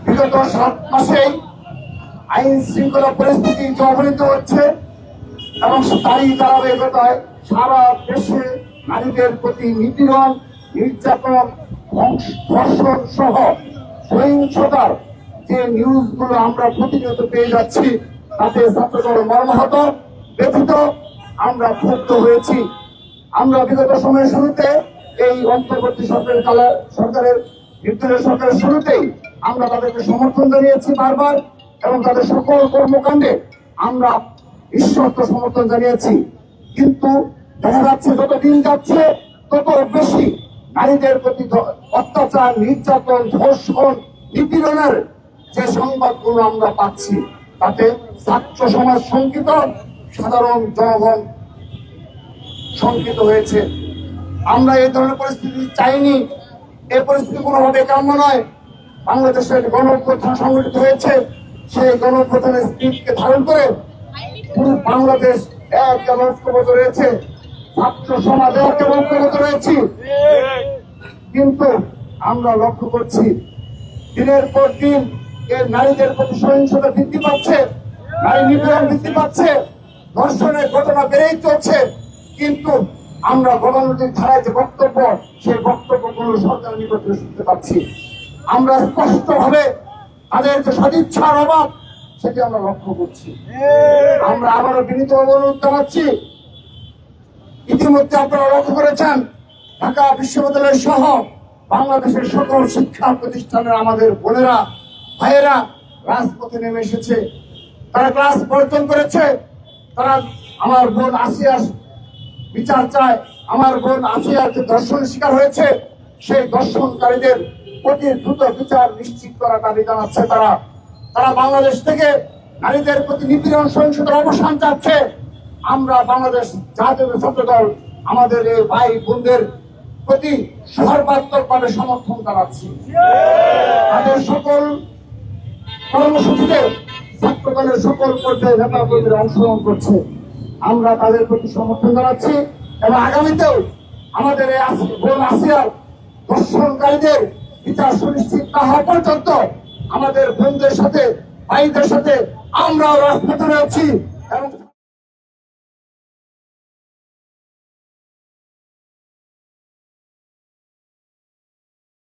বিগত 7 মাসেই আইন শৃঙ্খলা পরিস্থিতি যে অবনীত হচ্ছে এবং তারই ধারাবাহিকতায় সারা দেশে নারীদের প্রতি নিপীড়ন, নির্যাতন, ধর্ষণ সহ সহিংসতার যে নিউজগুলো আমরা প্রতিনিয়ত পেয়ে যাচ্ছি, তাতে ছাত্রদল মর্মাহত, ব্যথিত, আমরা ক্ষুব্ধ হয়েছি। আমরা বিগত সময়ের শুরুতে এই অন্তর্বর্তী সরকারের নির্দলীয় সরকারের শুরুতেই আমরা তাদেরকে সমর্থন জানিয়েছি বারবার, এবং তাদের সকল কর্মকাণ্ডে আমরা ঈশ্বরত সমর্থন জানিয়েছি। কিন্তু দেখা যাচ্ছে যত দিন যাচ্ছে তত বেশি নারীদের প্রতি অত্যাচার, নির্যাতন, ধর্ষণ, নিপীড়নের যে সংবাদগুলো আমরা পাচ্ছি, তাতে ছাত্র সমাজ শঙ্কিত, সাধারণ জনগণ শঙ্কিত হয়েছে। আমরা এই ধরনের পরিস্থিতি চাইনি, এই পরিস্থিতি কোনোভাবে কাম্য নয়। বাংলাদেশের গণঅভ্যুত্থান সংগঠিত হয়েছে, সেই গণঅভ্যুত্থানের স্পিরিটকে ধারণ করে পুরো বাংলাদেশ এক ঐক্যবদ্ধ রয়েছে, ছাত্র সমাজ এক ঐক্যবদ্ধ রয়েছে। কিন্তু আমরা লক্ষ্য করছি দিনের পর দিন এর নারীদের প্রতি সহিংসতা বৃদ্ধি পাচ্ছে, নারী নিপীড়ন বৃদ্ধি পাচ্ছে, ধর্ষণের ঘটনা বেড়েই চলছে। কিন্তু আমরা গণতান্ত্রিক ধারায় যে বক্তব্য, সেই বক্তব্যগুলো সরকারের নিকট শুনতে পাচ্ছি। আমরা স্পষ্টভাবে তাদের যে সদিচ্ছার অভাব, সেটি আমরা লক্ষ্য করছি। আমরা আবারও বিনীত অনুরোধ জানাচ্ছি, ইতিমধ্যে আপনারা লক্ষ্য করেছেন ঢাকা বিশ্ববিদ্যালয় সহ বাংলাদেশের সকল শিক্ষা প্রতিষ্ঠানের আমাদের বোনেরা, ভাইয়েরা রাজপথে নেমে এসেছে। তারা ক্লাস বর্জন করেছে। তারা আমার বোন আসিয়ার বিচার চায়। আমার বোন আসিয়ার যে ধর্ষণের শিকার হয়েছে, সেই ধর্ষণকারীদের অতি দ্রুত বিচার নিশ্চিত করার দাবি জানাচ্ছে তারা। তারা বাংলাদেশ থেকে নারীদের প্রতি নিপীড়ন, সহিংসতার অবসান চাচ্ছে। আমরা বাংলাদেশ জাতীয় ছাত্র দল আমাদের এই ভাই বোনদের প্রতি সর্বাত্মকভাবে সমর্থন জানাচ্ছি। তাদের সকল কর্মসূচিতে ছাত্র দলের সকল পর্যায়ে নেতা কর্মীরা অংশগ্রহণ করছে। আমরা তাদের প্রতি সমর্থন জানাচ্ছি এবং আগামীতেও আমাদের এই বোন আসিয়ার ধর্ষণকারীদের বিচার সুনিশ্চিত না হওয়া পর্যন্ত আমাদের বোনদের সাথে, ভাইদের সাথে আমরাও রাজপথে রয়েছি।